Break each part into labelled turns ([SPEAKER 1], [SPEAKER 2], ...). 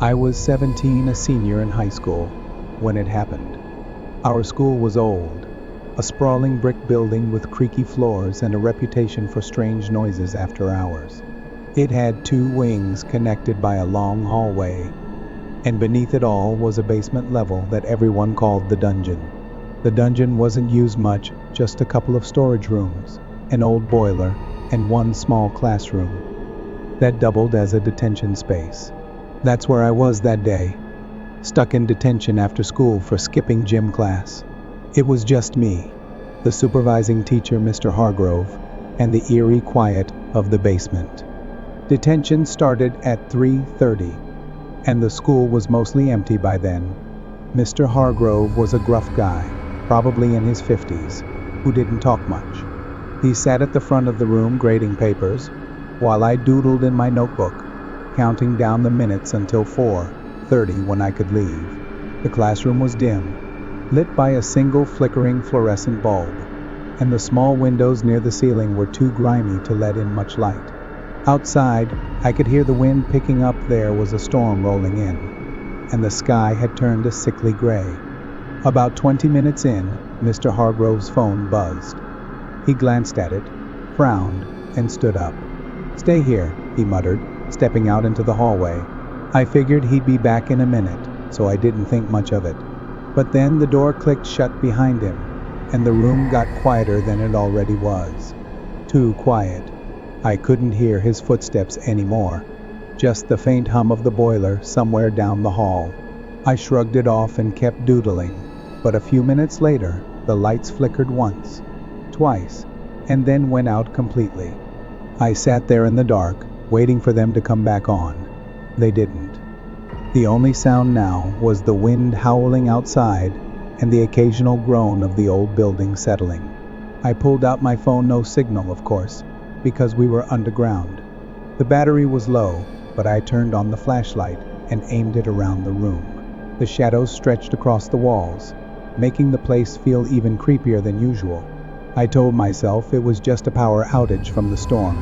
[SPEAKER 1] I was 17, a senior in high school, when it happened. Our school was old, a sprawling brick building with creaky floors and a reputation for strange noises after hours. It had 2 wings connected by a long hallway, and beneath it all was a basement level that everyone called the dungeon. The dungeon wasn't used much, just a couple of storage rooms, an old boiler, and one small classroom that doubled as a detention space. That's where I was that day, stuck in detention after school for skipping gym class. It was just me, the supervising teacher, Mr. Hargrove, and the eerie quiet of the basement. Detention started at 3:30, and the school was mostly empty by then. Mr. Hargrove was a gruff guy, probably in his 50s, who didn't talk much. He sat at the front of the room grading papers, while I doodled in my notebook, counting down the minutes until 4:30 when I could leave. The classroom was dim, lit by a single flickering fluorescent bulb, and the small windows near the ceiling were too grimy to let in much light. Outside, I could hear the wind picking up. There was a storm rolling in, and the sky had turned a sickly gray. About 20 minutes in, Mr. Hargrove's phone buzzed. He glanced at it, frowned, and stood up. "Stay here," he muttered, stepping out into the hallway. I figured he'd be back in a minute, so I didn't think much of it. But then the door clicked shut behind him, and the room got quieter than it already was. Too quiet. I couldn't hear his footsteps anymore, just the faint hum of the boiler somewhere down the hall. I shrugged it off and kept doodling, but a few minutes later, the lights flickered once, twice, and then went out completely. I sat there in the dark, waiting for them to come back on. They didn't. The only sound now was the wind howling outside and the occasional groan of the old building settling. I pulled out my phone, no signal, of course, because we were underground. The battery was low, but I turned on the flashlight and aimed it around the room. The shadows stretched across the walls, making the place feel even creepier than usual. I told myself it was just a power outage from the storm,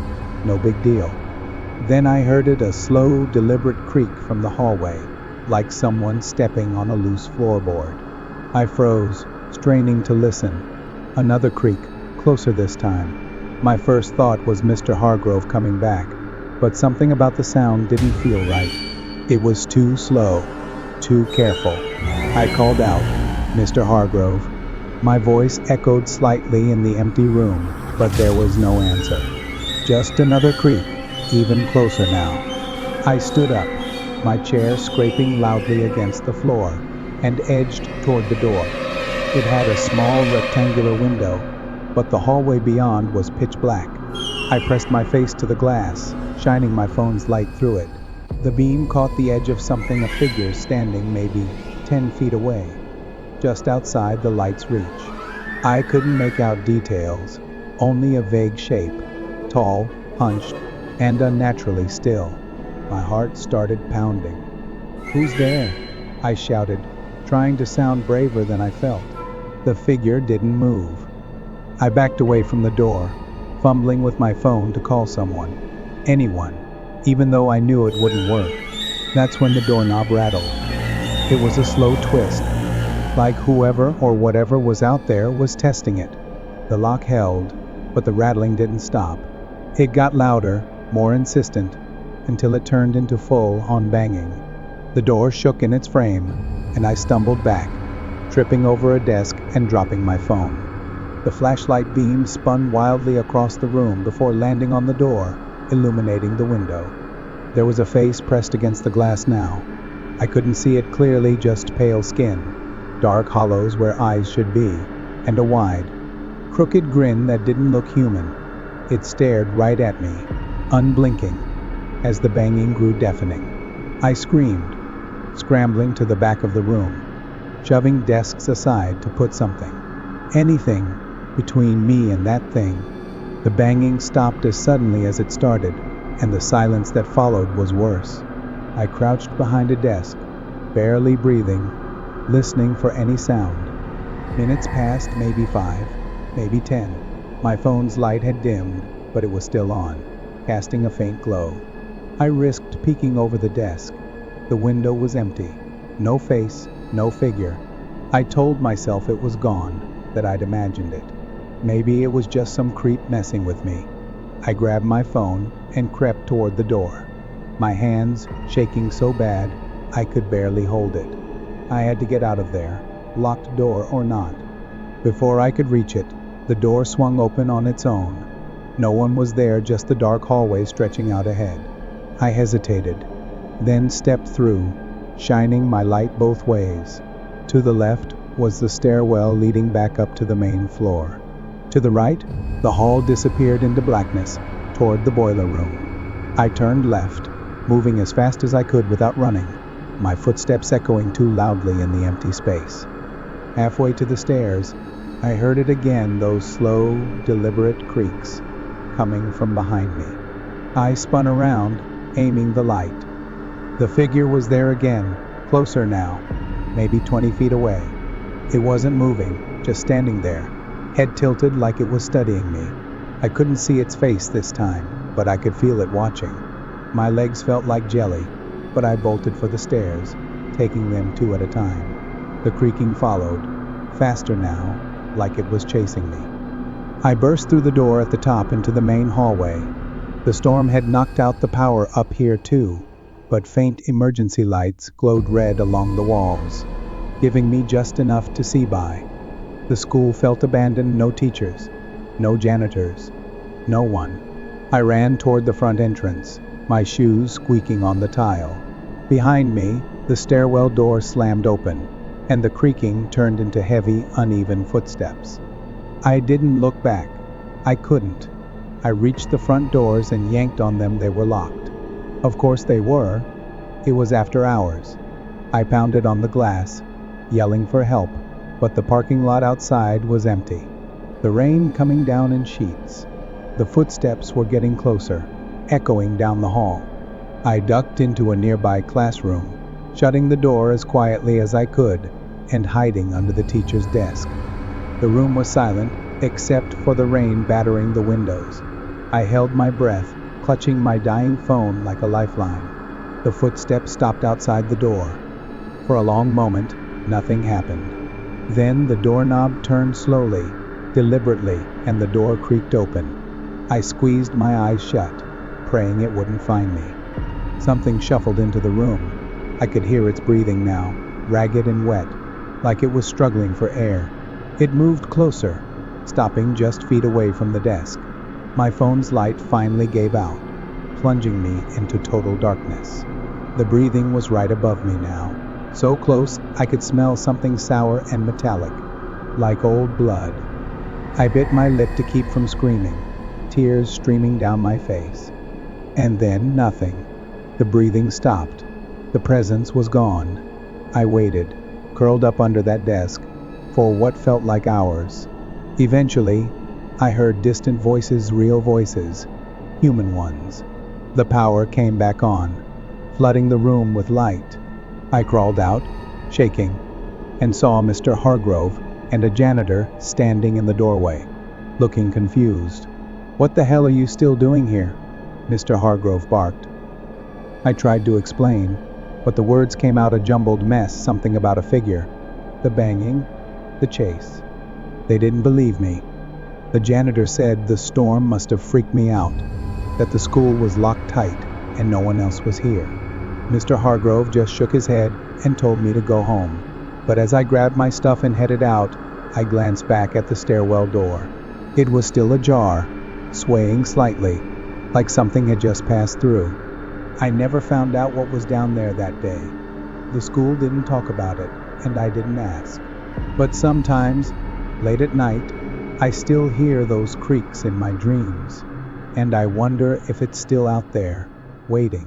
[SPEAKER 1] no big deal. Then I heard a slow, deliberate creak from the hallway, like someone stepping on a loose floorboard. I froze, straining to listen. Another creak, closer this time. My first thought was Mr. Hargrove coming back, but something about the sound didn't feel right. It was too slow, too careful. I called out, "Mr. Hargrove." My voice echoed slightly in the empty room, but there was no answer. Just another creak, even closer now. I stood up, my chair scraping loudly against the floor, and edged toward the door. It had a small rectangular window, but the hallway beyond was pitch black. I pressed my face to the glass, shining my phone's light through it. The beam caught the edge of something, a figure standing maybe 10 feet away, just outside the light's reach. I couldn't make out details, only a vague shape, tall, hunched, and unnaturally still. My heart started pounding. "Who's there?" I shouted, trying to sound braver than I felt. The figure didn't move. I backed away from the door, fumbling with my phone to call someone. Anyone, even though I knew it wouldn't work. That's when the doorknob rattled. It was a slow twist, like whoever or whatever was out there was testing it. The lock held, but the rattling didn't stop. It got louder, more insistent, until it turned into full-on banging. The door shook in its frame, and I stumbled back, tripping over a desk and dropping my phone. The flashlight beam spun wildly across the room before landing on the door, illuminating the window. There was a face pressed against the glass now. I couldn't see it clearly, just pale skin, dark hollows where eyes should be, and a wide, crooked grin that didn't look human. It stared right at me, unblinking, as the banging grew deafening. I screamed, scrambling to the back of the room, shoving desks aside to put something, anything, between me and that thing. The banging stopped as suddenly as it started, and the silence that followed was worse. I crouched behind a desk, barely breathing, listening for any sound. Minutes passed, maybe 5, maybe 10. My phone's light had dimmed, but it was still on, casting a faint glow. I risked peeking over the desk, The window was empty. No face, no figure. I told myself it was gone, that I'd imagined it. Maybe it was just some creep messing with me. I grabbed my phone and crept toward the door, my hands shaking so bad I could barely hold it. I had to get out of there, locked door or not. Before I could reach it, the door swung open on its own. No one was there, just the dark hallway stretching out ahead. I hesitated, then stepped through, shining my light both ways. To the left was the stairwell leading back up to the main floor. To the right, the hall disappeared into blackness, toward the boiler room. I turned left, moving as fast as I could without running, my footsteps echoing too loudly in the empty space. Halfway to the stairs, I heard it again, those slow, deliberate creaks, coming from behind me. I spun around, aiming the light. The figure was there again, closer now, maybe 20 feet away. It wasn't moving, just standing there, head tilted like it was studying me. I couldn't see its face this time, but I could feel it watching. My legs felt like jelly, but I bolted for the stairs, taking them 2 at a time. The creaking followed, faster now, like it was chasing me. I burst through the door at the top into the main hallway. The storm had knocked out the power up here too, but faint emergency lights glowed red along the walls, giving me just enough to see by. The school felt abandoned, no teachers, no janitors, no one. I ran toward the front entrance, my shoes squeaking on the tile. Behind me, the stairwell door slammed open, and the creaking turned into heavy, uneven footsteps. I didn't look back. I couldn't. I reached the front doors and yanked on them. They were locked. Of course they were. It was after hours. I pounded on the glass, yelling for help, but the parking lot outside was empty. The rain coming down in sheets. The footsteps were getting closer, echoing down the hall. I ducked into a nearby classroom, shutting the door as quietly as I could and hiding under the teacher's desk. The room was silent, except for the rain battering the windows. I held my breath, clutching my dying phone like a lifeline. The footsteps stopped outside the door. For a long moment, nothing happened. Then the doorknob turned slowly, deliberately, and the door creaked open. I squeezed my eyes shut, praying it wouldn't find me. Something shuffled into the room. I could hear its breathing now, ragged and wet, like it was struggling for air. It moved closer, stopping just feet away from the desk. My phone's light finally gave out, plunging me into total darkness. The breathing was right above me now, so close I could smell something sour and metallic, like old blood. I bit my lip to keep from screaming, tears streaming down my face. And then nothing. The breathing stopped. The presence was gone. I waited, curled up under that desk, for what felt like hours. Eventually, I heard distant voices, real voices, human ones. The power came back on, flooding the room with light. I crawled out, shaking, and saw Mr. Hargrove and a janitor standing in the doorway, looking confused. "What the hell are you still doing here?" Mr. Hargrove barked. I tried to explain, but the words came out a jumbled mess, something about a figure, the banging, the chase. They didn't believe me. The janitor said the storm must have freaked me out, that the school was locked tight and no one else was here. Mr. Hargrove just shook his head and told me to go home. But as I grabbed my stuff and headed out, I glanced back at the stairwell door. It was still ajar, swaying slightly, like something had just passed through. I never found out what was down there that day. The school didn't talk about it, and I didn't ask. But sometimes, late at night, I still hear those creaks in my dreams, and I wonder if it's still out there, waiting.